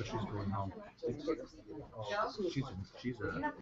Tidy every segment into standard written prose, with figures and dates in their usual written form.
So she's going home. She's a.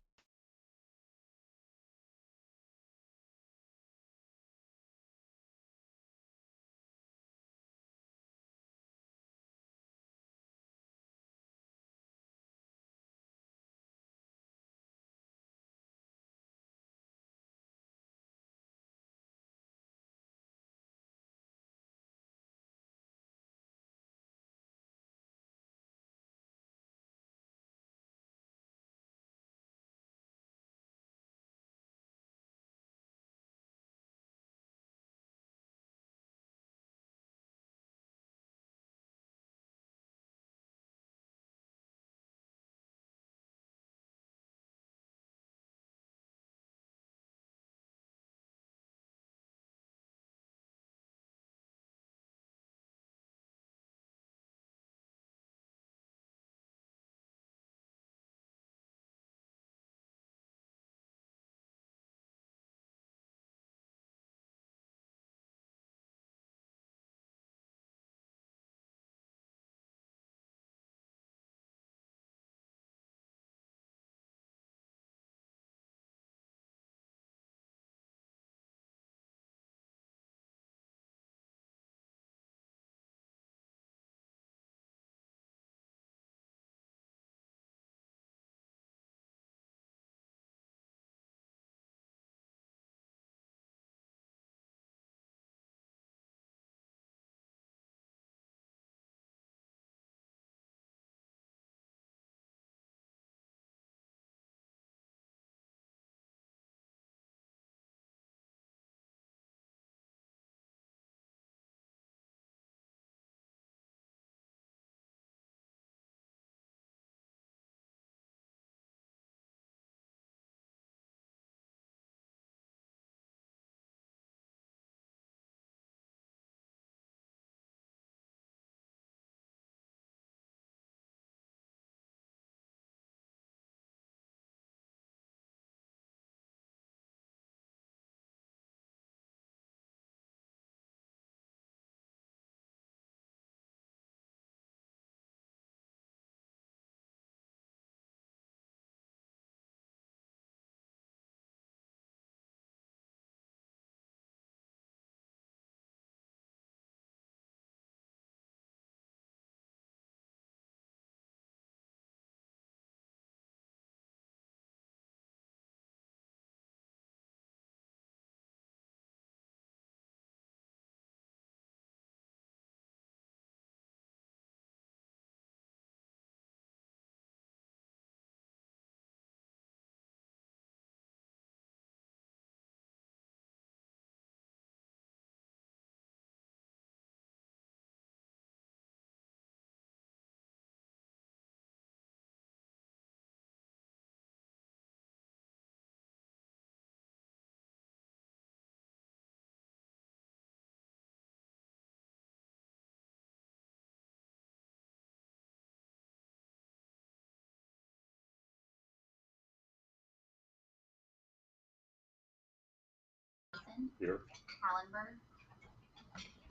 Here. Hallenberg.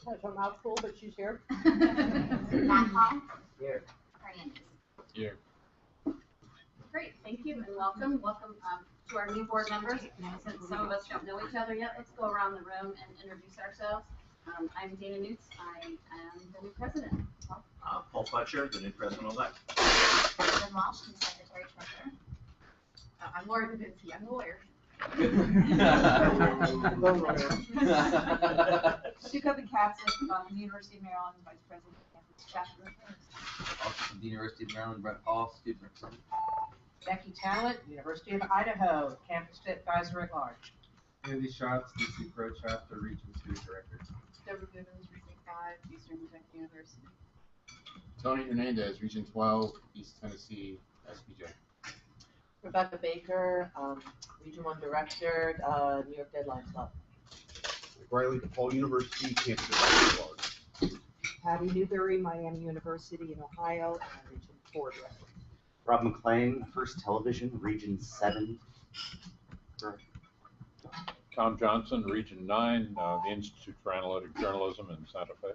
That's a mouthful, but she's here. Nashville. Here. Hernandez. Here. Great, thank you and welcome. Welcome to our new board members. Since some of us don't know each other yet, let's go around the room and introduce ourselves. I'm Dana Newts. I am the new president. Paul Fletcher, the new president-elect. Jen Walsh, the secretary treasurer. I'm Laura Davinsky. I'm the lawyer. Sue Coven-Katzek from the University of Maryland, Vice President of Campus Chapter Affairs. Also from the University of Maryland, Brett Hall, student representative. Becky Talent, University of Idaho, Campus Advisor at Large. Andy Schatz, DC Pro Chapter, Region 2 Director. Deborah Givens, Region 5, Eastern Kentucky University. Tony Hernandez, Region 12, East Tennessee, SPJ. Rebecca Baker, Region 1 Director, New York Deadline Club. Riley DePaul University, Campus Advisor at Large. Patty Newberry, Miami University in Ohio, and Region 4 Director. Rob McLean, First Television, Region 7. Tom Johnson, Region 9, the Institute for Analytic Journalism in Santa Fe.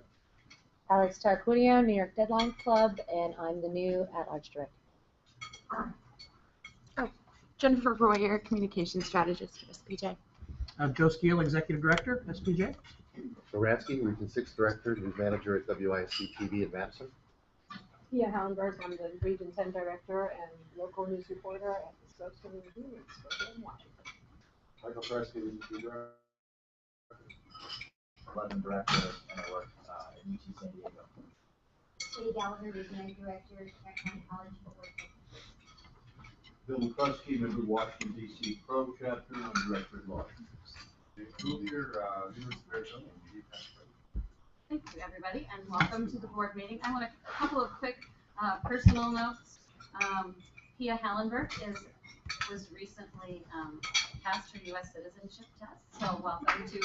Alex Tarquinio, New York Deadline Club, and I'm the new at-large director. Jennifer Royer, Communications Strategist for SPJ. Joe Skeel, Executive Director, SPJ. Ratsky, Region 6 Director, News Manager at WISC TV in Madison. Pia Hallenberg, I'm the Region 10 Director and local news reporter at the Spokesman Review in Spokane, Washington. Michael Fresky, Region 2 Director. 11 Director, and I work in UC San Diego. Katie Gallagher, Regional Director, Grant County College for Work. Bill McCluskey, member Washington DC Pro Chapter, and Director at Law. Coolier, University of Arizona. Thank you, everybody, and welcome to the board meeting. I want a couple of quick personal notes. Pia Hallenberg was recently passed her U.S. citizenship test, so welcome to.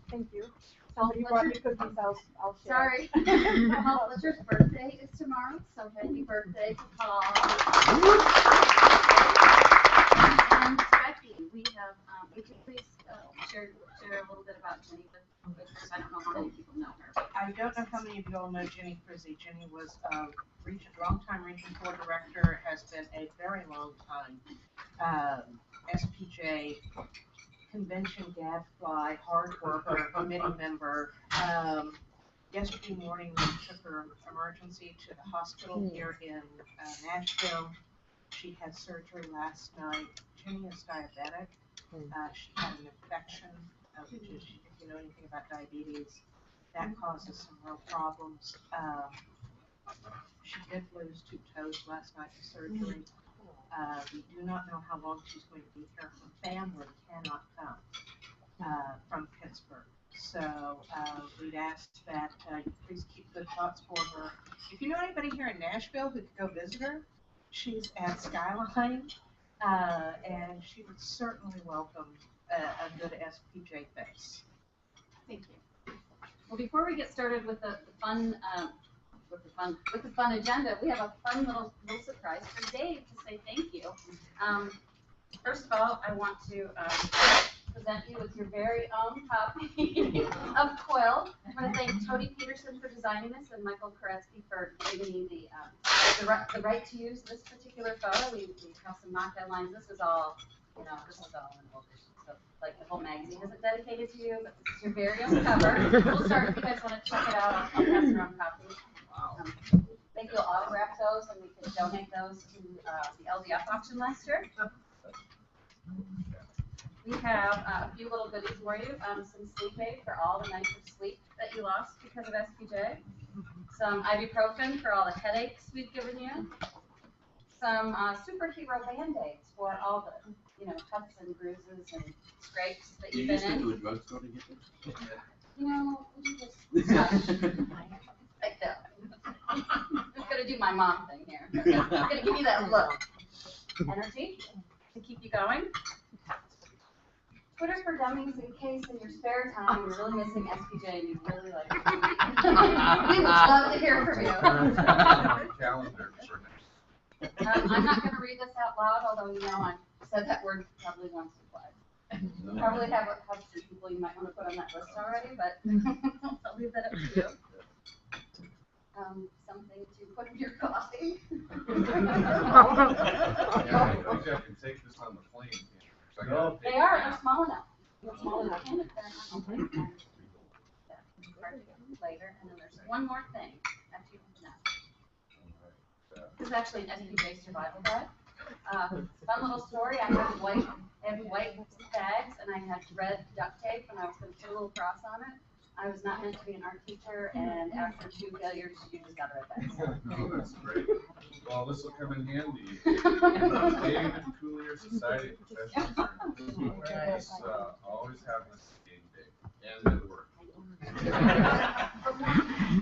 Thank you. Somebody brought me cookies, I'll share. Sorry. Paul Fletcher's birthday is tomorrow, so happy birthday to Paul. And Becky, we have, would you please share a little bit about Jenny with us? I don't know how many people know her. I don't know how many of you all know Jenny Frizzy. Jenny was a long-time Region 4 Director, has been a very long time SPJ convention gadfly, hard worker, committee member. Yesterday morning, we took her emergency to the hospital here in Nashville. She had surgery last night. Jenny is diabetic. She had an infection, which is, if you know anything about diabetes, that causes some real problems. She did lose 2 toes last night to surgery. We do not know how long she's going to be here. Her family cannot come from Pittsburgh. So we'd ask that you please keep good thoughts for her. If you know anybody here in Nashville who could go visit her, she's at Skyline, and she would certainly welcome a good SPJ face. Thank you. Well, before we get started with the fun agenda, we have a fun little surprise for Dave to say thank you. First of all, I want to present you with your very own copy of Quill. I want to thank Tony Peterson for designing this and Michael Koretsky for giving me the right to use this particular photo. We have some mock deadlines. This is all, this is all in old edition. So, like, the whole magazine isn't dedicated to you, but this is your very own cover. We'll start if you guys want to check it out. I'll pass around copies. Maybe you'll autograph those and we can donate those to the LDF auction last year. We have a few little goodies for you. Some sleep aid for all the nights of sleep that you lost because of SPJ. Some ibuprofen for all the headaches we've given you. Some superhero band-aids for all the cuts and bruises and scrapes that you've been in. You used to do a drugstore to get this? Would you just like that? I'm just gonna do my mom thing here. I'm gonna give you that look. Energy to keep you going. Twitter for Dummies in case in your spare time you're really missing SPJ and you'd really like it. We would love to hear from you. Calendar for I'm not going to read this out loud, although I said that word probably once or twice. You probably have some people you might want to put on that list already, but I'll leave that up to you. Something to put in your coffee. Yeah, I think I can take this on the plane. They are. They're small enough. They're small enough. Later, and then there's one more thing. Actually, no. This is actually an SPJ survival guide. Fun little story. I had white bags, and I had red duct tape, and I was going to put a little cross on it. I was not meant to be an art teacher, and after 2 failures, you just got a red bag. Oh, that's great. Well, this will come in handy. David Coulier Society of Professional Attorneys. Always having a game day and at work. But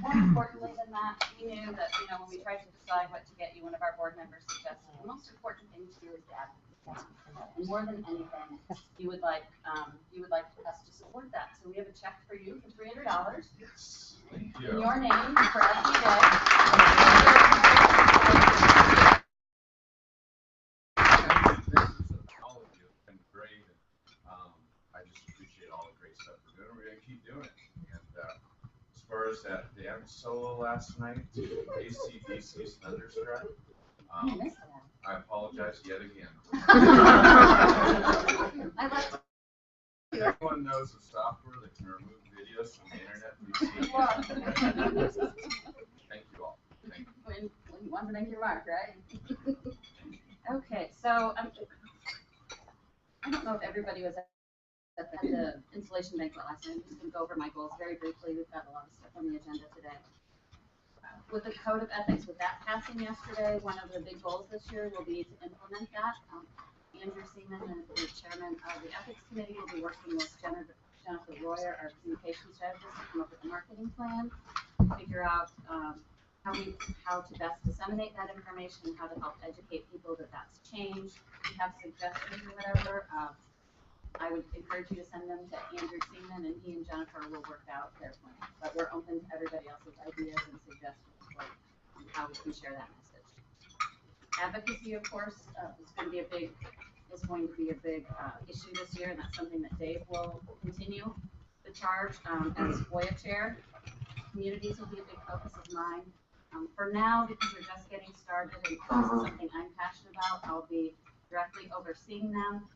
more importantly than that, we knew that when we tried to decide what to get you, one of our board members suggested the most important thing to do is to advocate. And more than anything, you would like us to support that. So we have a check for you for $300. Yes. Thank you. In your name for SPJ. All of you have been great. I stuff we're doing, we're gonna keep doing it. And, as far as that dance solo last night, AC/DC's Thunderstruck, I missed that. I apologize yet again. I like. Everyone knows the software that can remove videos from the internet. We've seen it. Thank you all. Thank you. When you want to make your mark, right? Okay, so I don't know if everybody was at the installation banquet last night. I'm just going to go over my goals very briefly. We've got a lot of stuff on the agenda today. With the code of ethics, with that passing yesterday, one of the big goals this year will be to implement that. Andrew Seaman, the chairman of the ethics committee, will be working with Jennifer Royer, our communication strategist, to come up with a marketing plan, figure out how to best disseminate that information, how to help educate people that that's changed. If you have suggestions or whatever, I would encourage you to send them to Andrew Seaman, and he and Jennifer will work out their plan. But we're open to everybody else's ideas and suggestions for how we can share that message. Advocacy, of course, is going to be a big issue this year, and that's something that Dave will continue the charge as FOIA chair. Communities will be a big focus of mine. For now, because we're just getting started and this is something I'm passionate about, I'll be directly overseeing them.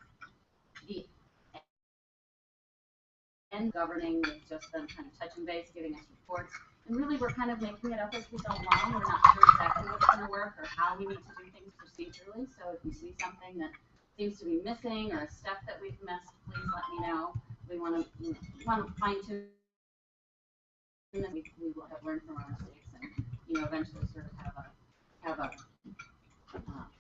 And governing with just them kind of touching base, giving us reports. And really, we're kind of making it up as we go along. We're not sure exactly what's going to work or how we need to do things procedurally. So if you see something that seems to be missing or a step that we've missed, please let me know. We want to fine tune. We will have learned from our mistakes and eventually sort of have a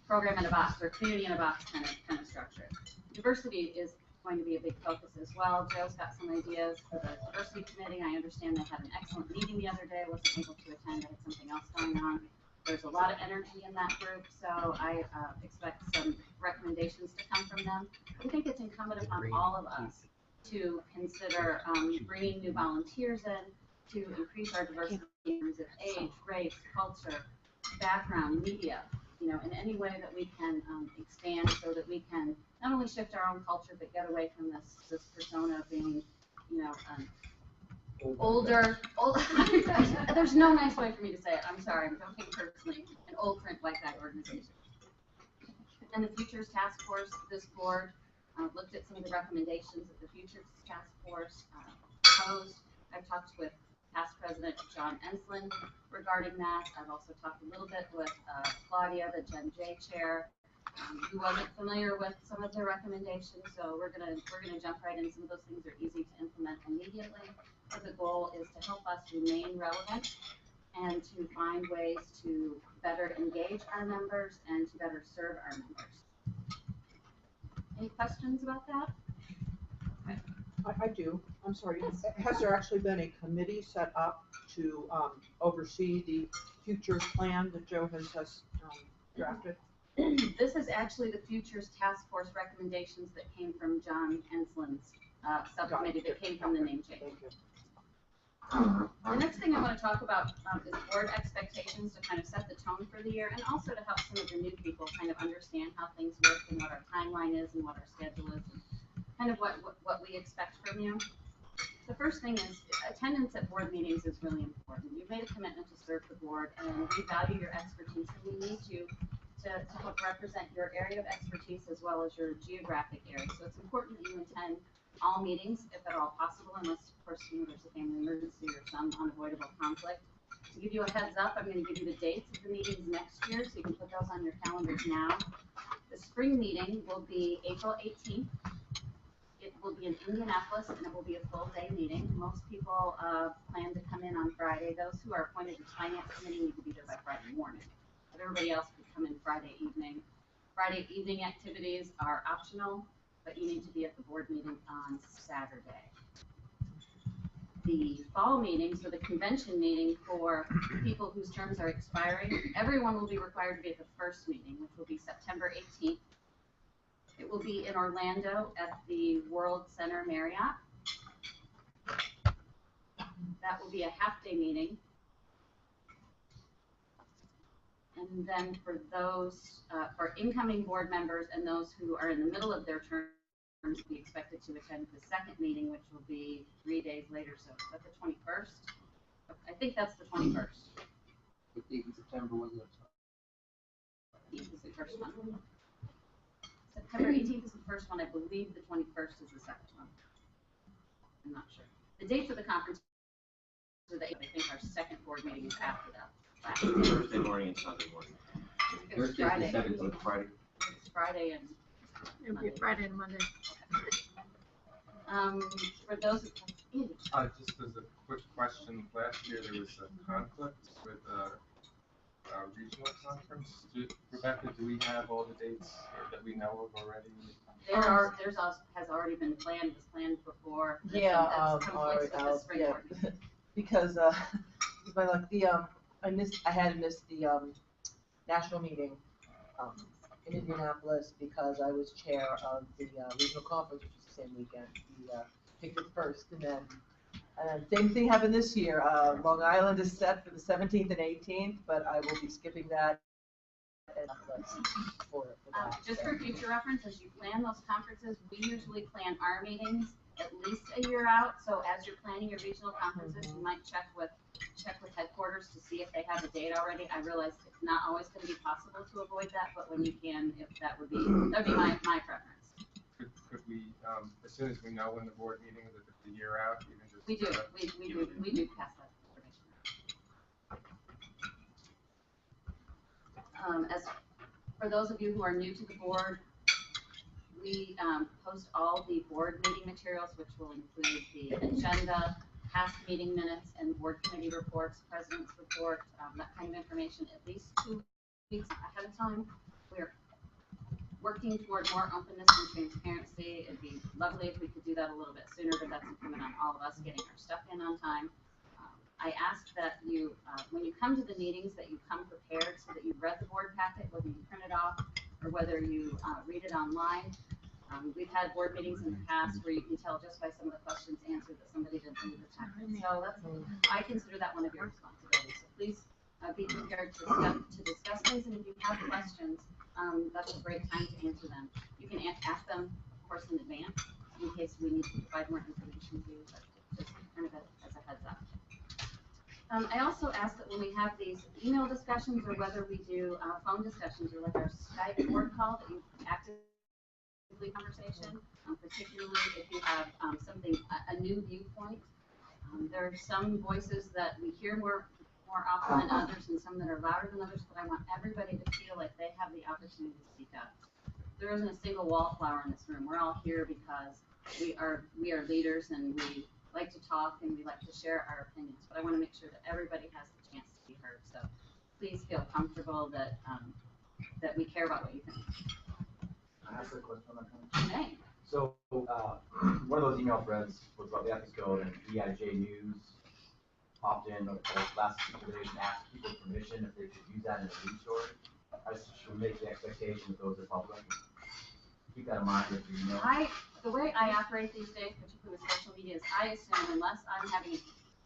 program in a box or community in a box kind of structure. Diversity is going to be a big focus as well. Joe's got some ideas for the diversity committee. I understand they had an excellent meeting the other day. I wasn't able to attend. I had something else going on. There's a lot of energy in that group, so I expect some recommendations to come from them. I think it's incumbent upon all of us to consider bringing new volunteers in to increase our diversity in terms of age, race, culture, background, media, in any way that we can expand so that we can not only shift our own culture, but get away from this persona of being, older. There's no nice way for me to say it. I'm sorry. Don't take it personally. An old print white guy organization. And the Futures Task Force, this board looked at some of the recommendations that the Futures Task Force proposed. I've talked with past President John Enslin regarding that. I've also talked a little bit with Claudia, the Gen J chair, who wasn't familiar with some of the recommendations. So we're gonna jump right in. Some of those things are easy to implement immediately. But the goal is to help us remain relevant and to find ways to better engage our members and to better serve our members. Any questions about that? I do. I'm sorry. Has there actually been a committee set up to oversee the futures plan that Joe has drafted? This is actually the Futures Task Force recommendations that came from John Enslin's subcommittee that came from the name change. The next thing I want to talk about is board expectations to kind of set the tone for the year and also to help some of the new people kind of understand how things work and what our timeline is and what our schedule is and kind of what we expect from you. The first thing is attendance at board meetings is really important. You've made a commitment to serve the board and we value your expertise and we need you to help represent your area of expertise as well as your geographic area. So it's important that you attend all meetings, if at all possible, unless, of course, there's a family emergency or some unavoidable conflict. To give you a heads up, I'm going to give you the dates of the meetings next year, so you can put those on your calendars now. The spring meeting will be April 18th. It will be in Indianapolis, and it will be a full-day meeting. Most people plan to come in on Friday. Those who are appointed to the Finance Committee need to be there by Friday morning. But everybody else can come in Friday evening. Friday evening activities are optional, but you need to be at the board meeting on Saturday. The fall meeting, so the convention meeting for people whose terms are expiring, everyone will be required to be at the first meeting, which will be September 18th. It will be in Orlando at the World Center Marriott. That will be a half-day meeting. And then for those, for incoming board members and those who are in the middle of their term, be expected to attend the second meeting, which will be 3 days later, so is that the 21st? I think that's the 21st. What date in September was it? 18th is the first one. September 18th is the first one. I believe the 21st is the second one. I'm not sure. The dates of the conference are the 8th. I think our second board meeting is after that. Thursday morning and Sunday morning. It's Thursday Friday. the 7th, so it's Friday. It's Friday and It'll be Friday and Monday. for those, Just as a quick question, last year there was a conflict with a regional conference. Rebecca, do we have all the dates that we know of already? has already been planned, was planned before. Yeah, That's conflicts with the spring board meeting. because, by luck, I had missed the, national meeting, in Indianapolis because I was chair of the, regional conference, which was the same weekend. We, picked it first, and then same thing happened this year. Long Island is set for the 17th and 18th, but I will be skipping that. And for that. Just for future reference, as you plan those conferences, we usually plan our meetings at least a year out. So as you're planning your regional conferences, you might check with headquarters to see if they have a date already. I realize it's not always going to be possible to avoid that, but when you can, if that would be my preference. Could we, as soon as we know when the board meeting is, if it's a year out, even just. We do pass that information. As for those of you who are new to the board, we post all the board meeting materials, which will include the agenda, past meeting minutes, and board committee reports, president's report, that kind of information at least 2 weeks ahead of time. We're working toward more openness and transparency. It'd be lovely if we could do that a little bit sooner, but that's incumbent on all of us getting our stuff in on time. I ask that you, when you come to the meetings, that you come prepared so that you've read the board packet, whether you print it off or whether you read it online. We've had board meetings in the past where you can tell just by some of the questions answered that somebody didn't read the packet. So I consider that one of your responsibilities. So please be prepared to discuss things, and if you have questions, that's a great time to answer them. You can ask them, of course, in advance in case we need to provide more information to you, but just kind of as a heads up. I also ask that when we have these email discussions or whether we do phone discussions or like our Skype board call, that you actively conversation, particularly if you have a new viewpoint. There are some voices that we hear more often than others, and some that are louder than others, but I want everybody to feel like they have the opportunity to speak up. There isn't a single wallflower in this room. We're all here because we are leaders, and we like to talk and we like to share our opinions, but I want to make sure that everybody has the chance to be heard. So please feel comfortable that that we care about what you think. I have a question on that. Okay. So one of those email threads was about the ethics code, and EIJ News popped in the last couple days and asked people permission if they could use that in a news story. I should make the expectation that those are public. Keep that in mind if you know. The way I operate these days, particularly with social media, is I assume unless I'm having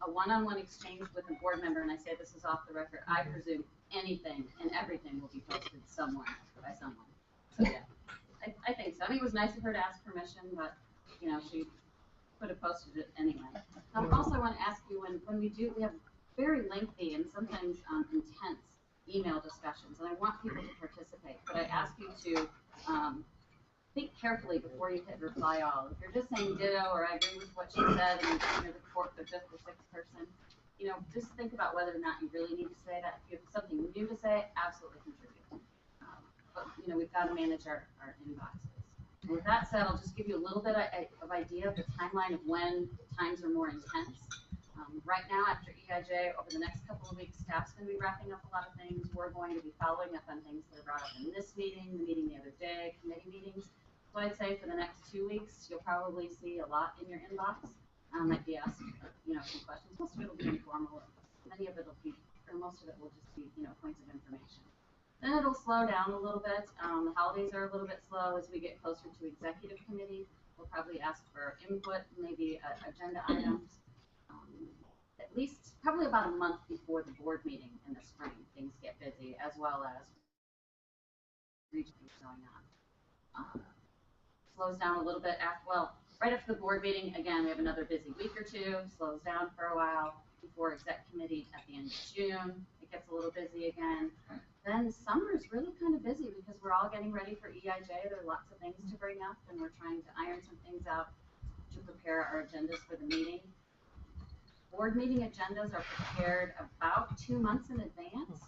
a one-on-one exchange with a board member and I say this is off the record, I presume anything and everything will be posted somewhere by someone. So yeah, I think so. I mean, it was nice of her to ask permission, but you know, she could have posted it anyway. Also, I want to ask you, when we have very lengthy and sometimes intense email discussions, and I want people to participate, but I ask you to think carefully before you hit reply all. If you're just saying ditto or I agree with what she said and you're the fourth or fifth or sixth person, you know, just think about whether or not you really need to say that. If you have something new to say, absolutely contribute. But you know, we've got to manage our inboxes. And with that said, I'll just give you a little bit of idea of the timeline of when times are more intense. Right now, after EIJ, over the next couple of weeks, staff's going to be wrapping up a lot of things. We're going to be following up on things that are brought up in this meeting, the meeting the other day, committee meetings. So I'd say for the next 2 weeks, you'll probably see a lot in your inbox. Might be asked, you know, some questions. Most of it will be informal. Many of it will be, or most of it will just be, you know, points of information. Then it'll slow down a little bit. The holidays are a little bit slow as we get closer to executive committee. We'll probably ask for input, maybe agenda items. At least probably about a month before the board meeting in the spring, things get busy, as well as regional things going on. slows down a little bit after, well, right after the board meeting, again, we have another busy week or two, slows down for a while before exec committee at the end of June. It gets a little busy again. Then summer is really kind of busy because we're all getting ready for EIJ. There are lots of things to bring up, and we're trying to iron some things out to prepare our agendas for the meeting. Board meeting agendas are prepared about 2 months in advance.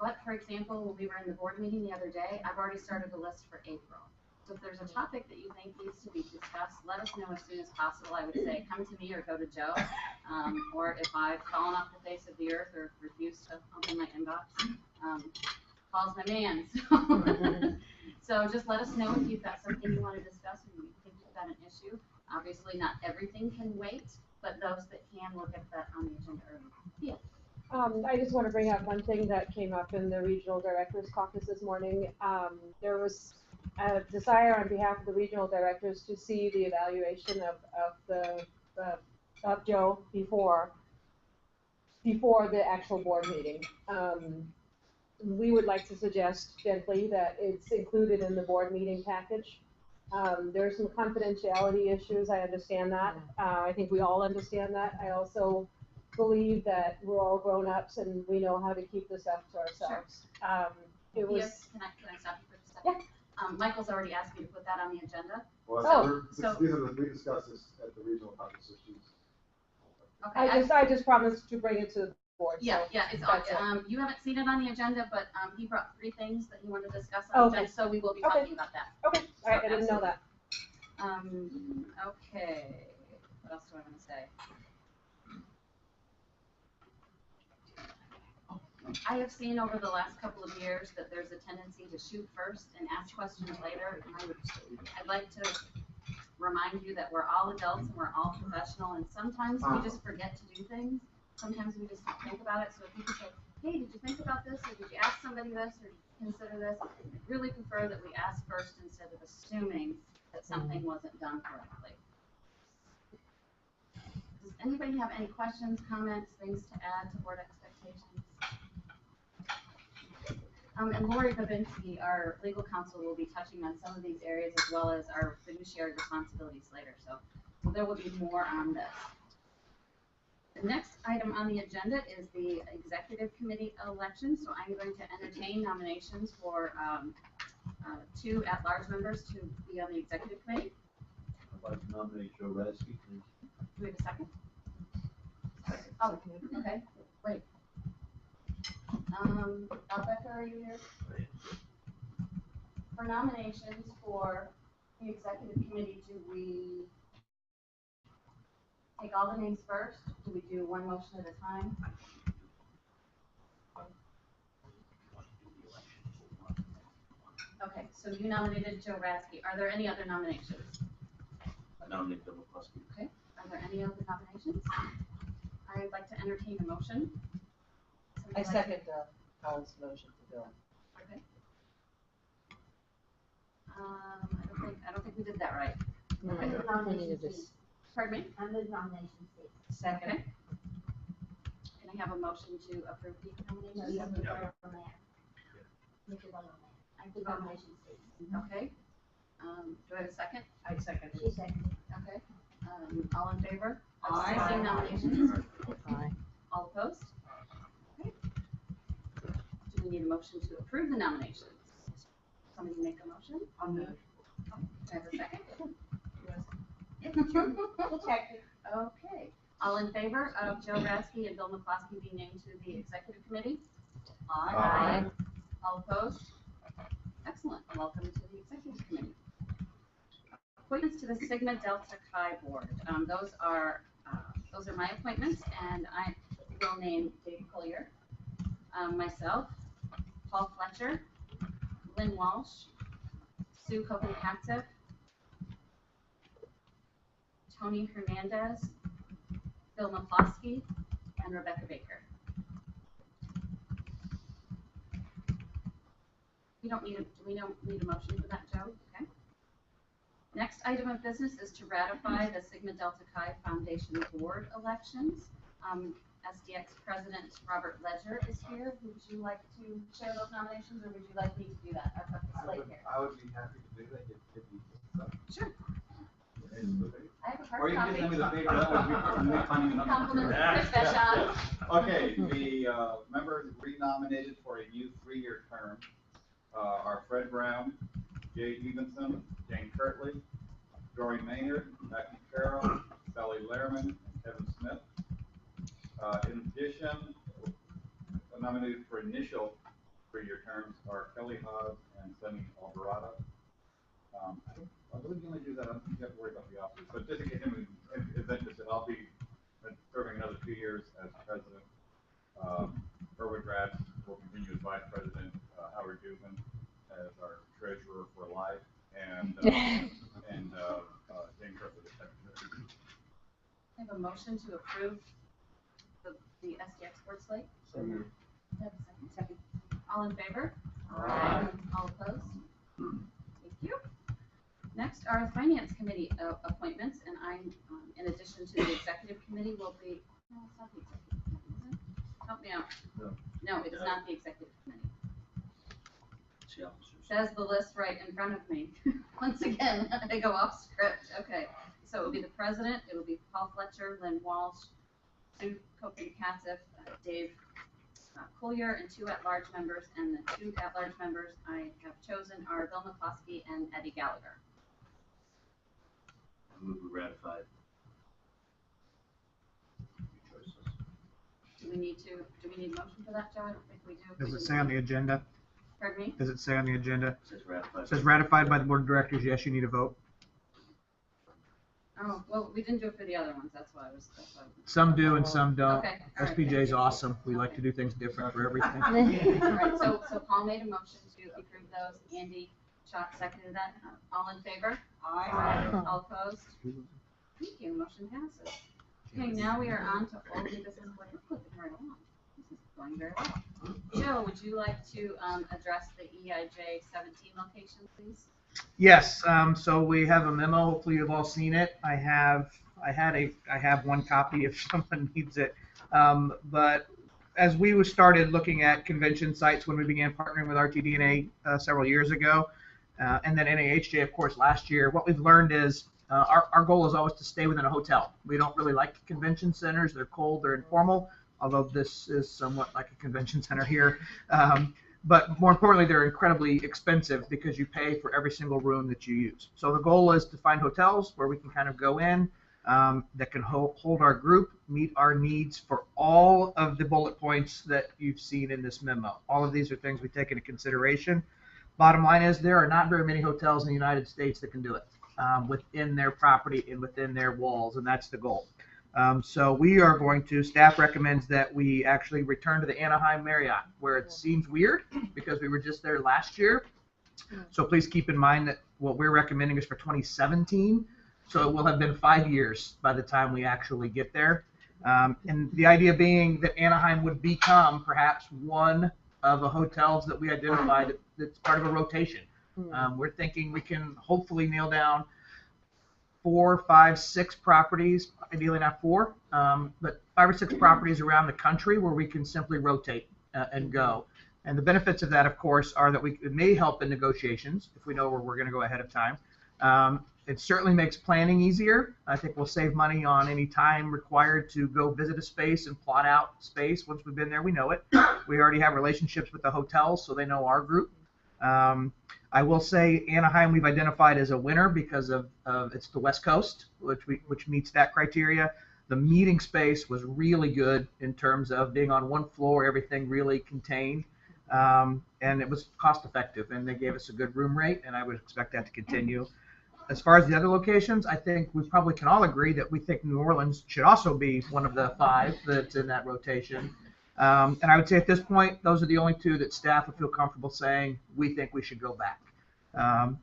But for example, when we were in the board meeting the other day, I've already started a list for April. So if there's a topic that you think needs to be discussed, let us know as soon as possible. I would say come to me or go to Joe. Or if I've fallen off the face of the earth or refused to open my inbox, Paul's my man. So just let us know if you've got something you want to discuss and you think you've got an issue. Obviously, not everything can wait, but those that can, we'll get that on the agenda early. Yeah. I just want to bring up one thing that came up in the regional directors caucus this morning. There was a desire on behalf of the regional directors to see the evaluation of Joe before the actual board meeting. We would like to suggest gently that it's included in the board meeting package. There are some confidentiality issues, I understand that. I think we all understand that. I also believe that we're all grown-ups and we know how to keep this up to ourselves. It was. Yes, can I stop you for just a second? Yeah. Michael's already asked me to put that on the agenda. Well, So we discussed this at the regional caucus, so she's. Okay. I just promised to bring it to the board. Yeah, so yeah, it's that's on, it. you haven't seen it on the agenda, but, he brought 3 things that he wanted to discuss on the Okay. agenda, so we will be Okay. talking about that. Okay, all right, I didn't know that. Okay, what else do I want to say? I have seen over the last couple of years that there's a tendency to shoot first and ask questions later, and I'd like to remind you that we're all adults and we're all professional, and sometimes we just forget to do things. Sometimes we just don't think about it, so if you could say, hey, did you think about this, or did you ask somebody this, or consider this? I really prefer that we ask first instead of assuming that something wasn't done correctly. Does anybody have any questions, comments, things to add to board expectations? And Lori Babinski, our legal counsel, will be touching on some of these areas as well as our fiduciary responsibilities later. So there will be more on this. The next item on the agenda is the executive committee election. So I'm going to entertain nominations for 2 at-large members to be on the executive committee. I'd like to nominate Joe Radke, please. Do we have a second? Oh, okay, wait. Becca, are you here? For nominations for the executive committee, do we take all the names first? Do we do one motion at a time? Okay, so you nominated Joe Radke. Are there any other nominations? I nominate Bill McCluskey. Okay, are there any other nominations? I'd like to entertain a motion. I second Colin's motion to Bill. Okay. I don't think we did that right. Under the nomination statement. Pardon me? Under the nomination statement. Second. Okay. Can I have a motion to approve the No, nominations? you have to vote on that. You have to vote on that. The nomination statement. Okay. Do I have a second? I second. She seconded. Okay. All in favor? of Aye. ceasing nominations? Aye. All opposed? Okay. Do we need a motion to approve the nominations? Somebody make a motion? I'll move. Do I have a second? We'll check it. Okay. All in favor of Joe Radke and Bill McCluskey being named to the executive committee? Aye. All opposed? Excellent. Welcome to the executive committee. Appointments to the Sigma Delta Chi board. Those are my appointments, and I will name Dave Collier, myself, Paul Fletcher, Lynn Walsh, Sue Kogan-Katzev, Tony Hernandez, Bill McCluskey, and Rebecca Baker. We don't need a motion for that, Joe? Okay. Next item of business is to ratify the Sigma Delta Chi Foundation board elections. SDX President Robert Ledger is here. Would you like to share those nominations, or would you like me to do that? I've got the slate here. I would be happy to do that if you Sure. I have a Or hard you can copy. send me the paper, that would be finding another. Compliments of Chris Vashon. Okay, the members renominated for a new 3-year term are Fred Brown, Jay Evenson, Jane Kirtley, Dory Maynard, Becky Carroll, Sally Lehrman, and Kevin Smith. In addition, nominated for initial 3-year terms are Kelly Haas and Sunny Alvarado. I believe you only do that, I don't think you have to worry about the officers, but just to get him is interested, I'll be serving another 2 years as president. Erwin Gratz will continue as vice president, Howard Dubin as our treasurer for life, and Jane Kirkwood as secretary. I have a motion to approve the SDX board slate. So moved. Second. All in favor? Aye. All opposed? Thank you. Next are the finance committee appointments, and I'm, in addition to the executive committee, will be, no, it's not the executive committee, is it? Help me out. No, it is not the executive committee. Says the list right in front of me. Once again, I go off script. Okay, so it will be the president, it will be Paul Fletcher, Lynn Walsh, Sue Copeland-Catsiff, Dave Collier, and 2 at-large members, and the 2 at-large members I have chosen are Bill McCloskey and Eddie Gallagher. I move we ratified. Do we need a motion for that, Joe? I don't think we do. Does it say on the agenda? Pardon me? Does it say on the agenda? It says ratified. It says ratified by the board of directors. Yes, you need a vote. Oh, well, we didn't do it for the other ones, that's why I was. Some do and some don't. Okay, all right. SPJ is awesome. We like to do things different for everything. All right, so Paul made a motion to approve those. Andy Schott seconded that. All in favor? Aye. All opposed? Thank you, motion passes. Okay, now we are on to old new business. Moving right along. This is going very well. Joe, would you like to address the EIJ 17 location, please? Yes, so we have a memo. Hopefully you've all seen it. I have one copy if someone needs it. But as we started looking at convention sites when we began partnering with RTD&A several years ago, and then NAHJ, of course, last year, what we've learned is our goal is always to stay within a hotel. We don't really like convention centers. They're cold, they're informal, although this is somewhat like a convention center here. But more importantly, they're incredibly expensive because you pay for every single room that you use. So the goal is to find hotels where we can kind of go in that can hold our group, meet our needs for all of the bullet points that you've seen in this memo. All of these are things we take into consideration. Bottom line is there are not very many hotels in the United States that can do it within their property and within their walls, and that's the goal. So we are going to, staff recommends that we actually return to the Anaheim Marriott, where it seems weird because we were just there last year. So please keep in mind that what we're recommending is for 2017. So it will have been 5 years by the time we actually get there. And the idea being that Anaheim would become perhaps one of the hotels that we identified that's part of a rotation. We're thinking we can hopefully nail down 4, 5, 6 properties, ideally not 4, but 5 or 6 properties around the country where we can simply rotate and go. And the benefits of that, of course, are that it may help in negotiations if we know where we're going to go ahead of time. It certainly makes planning easier. I think we'll save money on any time required to go visit a space and plot out space. Once we've been there, we know it. We already have relationships with the hotels, so they know our group. I will say Anaheim we've identified as a winner because of it's the West Coast, which meets that criteria. The meeting space was really good in terms of being on one floor, everything really contained, and it was cost effective, and they gave us a good room rate, and I would expect that to continue. As far as the other locations, I think we probably can all agree that we think New Orleans should also be one of the 5 that's in that rotation. And I would say at this point, those are the only 2 that staff would feel comfortable saying we think we should go back.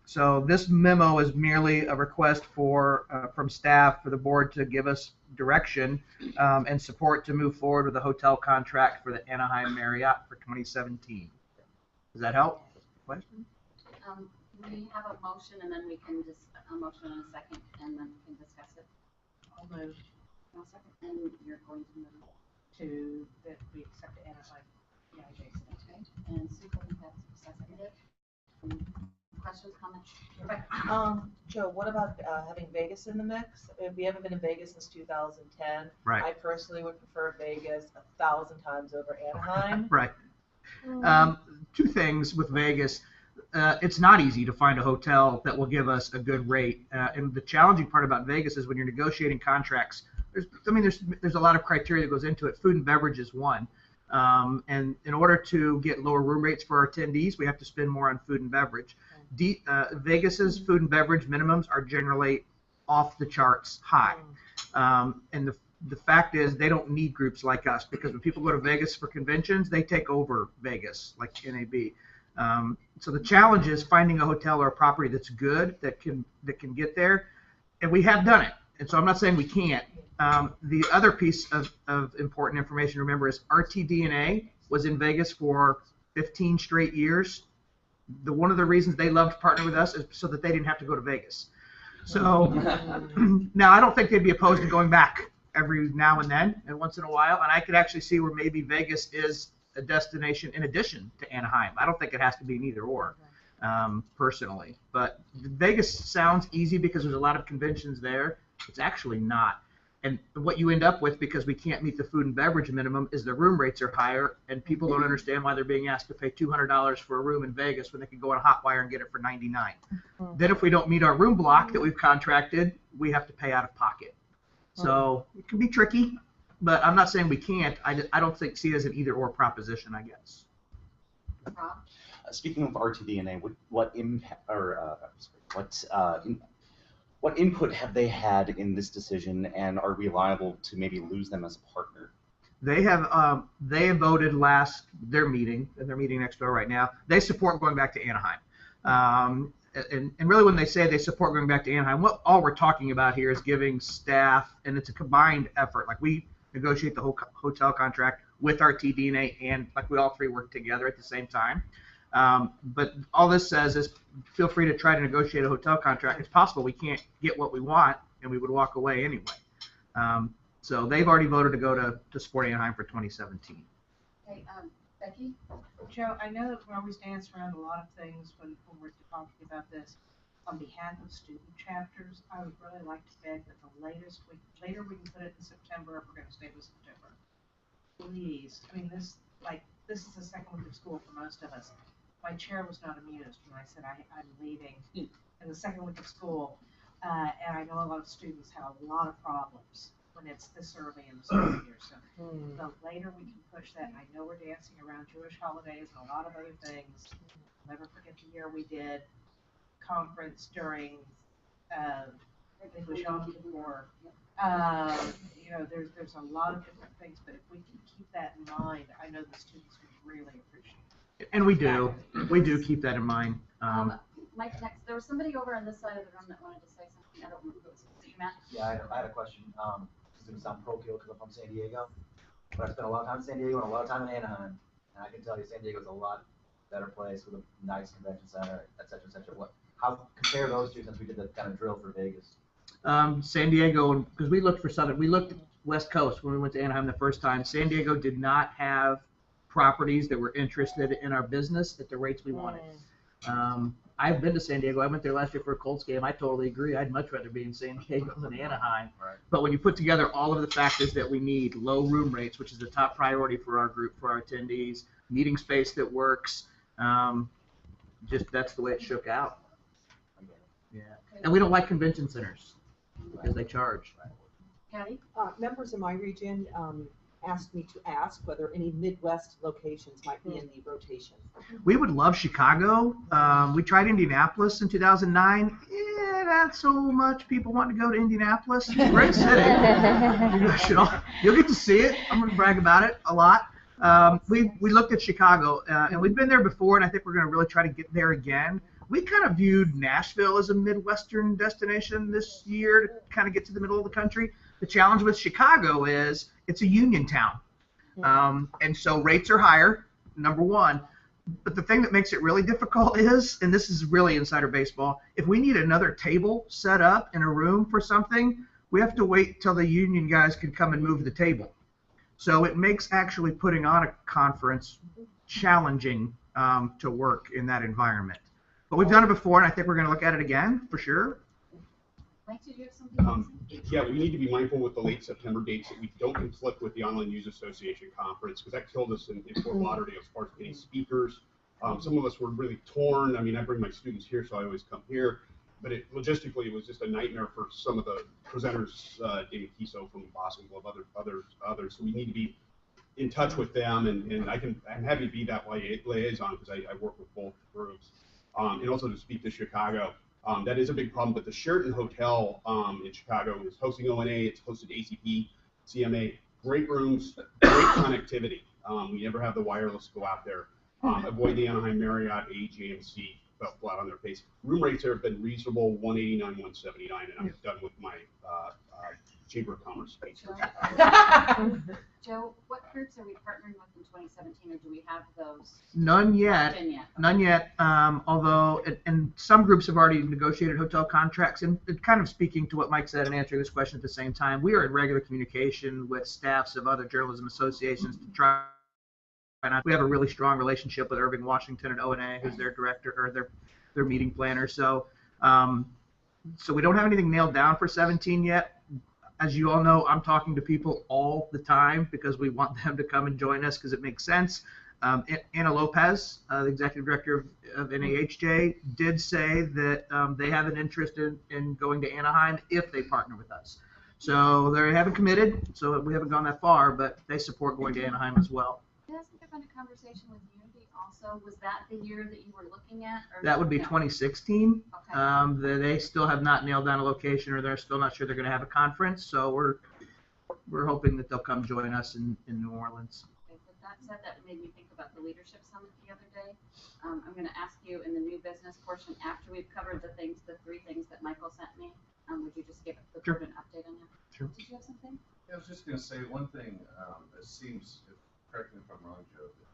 So this memo is merely a request from staff for the board to give us direction and support to move forward with the hotel contract for the Anaheim Marriott for 2017. Does that help? Question? We have a motion, and then we can just a motion in a second, and then we can discuss it. I'll move. One second, and you're going to move To that we accept the Anaheim EIJ. Okay, and Sue Copeland has seconded it. questions, comments? Joe, what about having Vegas in the mix? We haven't been in Vegas since 2010. Right. I personally would prefer Vegas 1,000 times over Anaheim. Right. Two things with Vegas. It's not easy to find a hotel that will give us a good rate. And the challenging part about Vegas is when you're negotiating contracts, there's a lot of criteria that goes into it. Food and beverage is one. And in order to get lower room rates for our attendees, we have to spend more on food and beverage. Vegas's food and beverage minimums are generally off the charts high. And the fact is they don't need groups like us, because when people go to Vegas for conventions, they take over Vegas, like NAB. So the challenge is finding a hotel or a property that's good, that can get there, and we have done it. And so I'm not saying we can't. The other piece of important information to remember is RTD&A was in Vegas for 15 straight years. One of the reasons they loved partnering with us is so that they didn't have to go to Vegas. So now I don't think they'd be opposed to going back every now and then and once in a while, and I could actually see where maybe Vegas is a destination in addition to Anaheim. I don't think it has to be an either or, personally. But Vegas sounds easy because there's a lot of conventions there. It's actually not. And what you end up with, because we can't meet the food and beverage minimum, is the room rates are higher, and people don't understand why they're being asked to pay $200 for a room in Vegas when they could go on Hotwire and get it for $99. Then if we don't meet our room block that we've contracted, we have to pay out of pocket. So it can be tricky, but I'm not saying we can't. I don't see it as an either-or proposition, I guess. Speaking of RTD&A, what input have they had in this decision, and are we liable to maybe lose them as a partner? They have voted their meeting, and they're meeting next door right now. They support going back to Anaheim. And really when they say they support going back to Anaheim, all we're talking about here is giving staff, and it's a combined effort. Like we negotiate the whole hotel contract with our TD&A, and like we all three work together at the same time. But all this says is feel free to try to negotiate a hotel contract. It's possible we can't get what we want, and we would walk away anyway. So they've already voted to go to support Anaheim for 2017. Okay, Becky? Joe, I know that we always dance around a lot of things when we're talking about this. On behalf of student chapters, I would really like to beg that later we can put it in September if we're going to stay with September. Please, I mean, this is the second week of school for most of us. My chair was not amused when I said I'm leaving in the second week of school, and I know a lot of students have a lot of problems when it's this early in the school year. So the later we can push that, and I know we're dancing around Jewish holidays and a lot of other things. I'll never forget the year we did conference during Yom Kippur. There's a lot of different things, but if we can keep that in mind, I know the students would really appreciate it. And we do keep that in mind. Mike, next, there was somebody over on this side of the room that wanted to say something. I don't remember who it was. Was it you, Matt? Yeah, I had a question. This is going to sound parochial because I'm from San Diego, but I spent a lot of time in San Diego and a lot of time in Anaheim, and I can tell you San Diego is a lot better place with a nice convention center, et cetera, et cetera. How compare those two since we did the kind of drill for Vegas? San Diego, because we looked at West Coast when we went to Anaheim the first time. San Diego did not have properties that were interested in our business at the rates we wanted. I've been to San Diego. I went there last year for a Colts game. I totally agree. I'd much rather be in San Diego than Anaheim. Right. But when you put together all of the factors that we need, low room rates, which is the top priority for our group, for our attendees, meeting space that works, that's the way it shook out. Yeah. And we don't like convention centers because they charge. Patty? Members of my region asked me to ask whether any Midwest locations might be in the rotation. We would love Chicago. We tried Indianapolis in 2009. Yeah, not so much people want to go to Indianapolis. It's a great city. You'll get to see it. I'm going to brag about it a lot. We looked at Chicago, and we've been there before, and I think we're going to really try to get there again. We kind of viewed Nashville as a Midwestern destination this year to kind of get to the middle of the country. The challenge with Chicago is it's a union town, and so rates are higher, number one. But the thing that makes it really difficult is, and this is really insider baseball, if we need another table set up in a room for something, we have to wait till the union guys can come and move the table. So it makes actually putting on a conference challenging to work in that environment. But we've done it before, and I think we're going to look at it again for sure. Mike, did you have something? Yeah, we need to be mindful with the late September dates that we don't conflict with the Online News Association conference, because that killed us in Fort Lauderdale as far as getting speakers. Some of us were really torn. I mean, I bring my students here, so I always come here. But logistically, it was just a nightmare for some of the presenters, David Kiso from Boston Globe, others. So we need to be in touch with them, and I'm happy to be that liaison because I work with both groups. And also to speak to Chicago. That is a big problem, but the Sheraton Hotel in Chicago is hosting ONA, it's hosted ACP, CMA, great rooms, great connectivity. We never have the wireless go out there. Avoid the Anaheim Marriott, AJMC, fell flat on their face. Room rates there have been reasonable, 189, 179, and I'm done with my Chamber of Commerce speech. Joe, what groups are we partnering with in 2017, or do we have those? None yet. Locked in yet? None yet. Although, and some groups have already negotiated hotel contracts, and kind of speaking to what Mike said and answering this question at the same time, we are in regular communication with staffs of other journalism associations to try. And we have a really strong relationship with Irving Washington at ONA, who's their director or their meeting planner. So, so we don't have anything nailed down for 17 yet. As you all know, I'm talking to people all the time because we want them to come and join us because it makes sense. Anna Lopez, the executive director of NAHJ, did say that they have an interest in going to Anaheim if they partner with us. So they haven't committed, so we haven't gone that far, but they support going to Anaheim as well. Hasn't there been a conversation with Unity also? Was that the year that you were looking at? Or That would be no? 2016. Okay. They still have not nailed down a location, or they're still not sure they're going to have a conference. So we're hoping that they'll come join us in New Orleans. Okay, with that said, that made me think about the leadership summit the other day. I'm going to ask you in the new business portion, after we've covered the three things that Michael sent me, would you just give the board an update on that? Sure. Did you have something? Yeah, I was just gonna say one thing, it seems, correct me if I'm wrong, Joe, that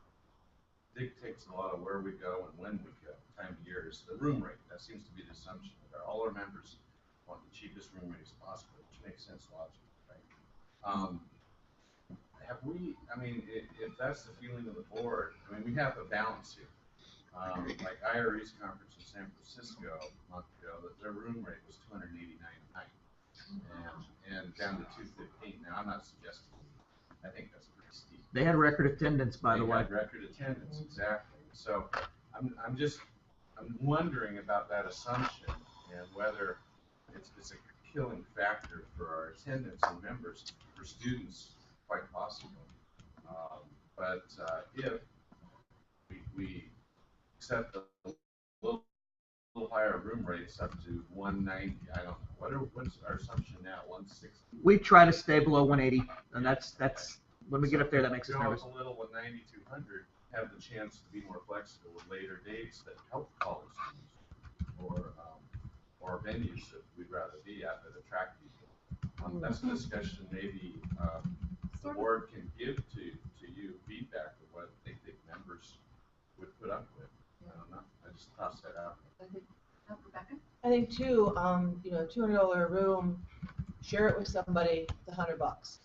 dictates a lot of where we go and when we go, time of year, is the room rate. That seems to be the assumption that all our members want the cheapest room rate as possible, which makes sense logically, right? Have we, I mean, if that's the feeling of the board, I mean, we have a balance here. Like IRE's conference in San Francisco a month ago, that their room rate was $289 a night, and down to $215. Now, I'm not suggesting, I think that's pretty steep. They had record attendance, by the way. They had record attendance, exactly. So I'm wondering about that assumption and whether it's a killing factor for our attendance and members, for students, quite possible. But if we accept a little higher room rates up to 190, I don't know. What's our assumption now? 160? We try to stay below 180, and that's when we get up there, that makes us nervous. Go up a little 190, 200, have the chance to be more flexible with later dates that help college students or venues that we'd rather be at that attract people. That's a discussion maybe the board can give to you feedback of what they think members would put up with. I don't know. I just toss that out. Rebecca? I think too, $200 room, share it with somebody, it's $100.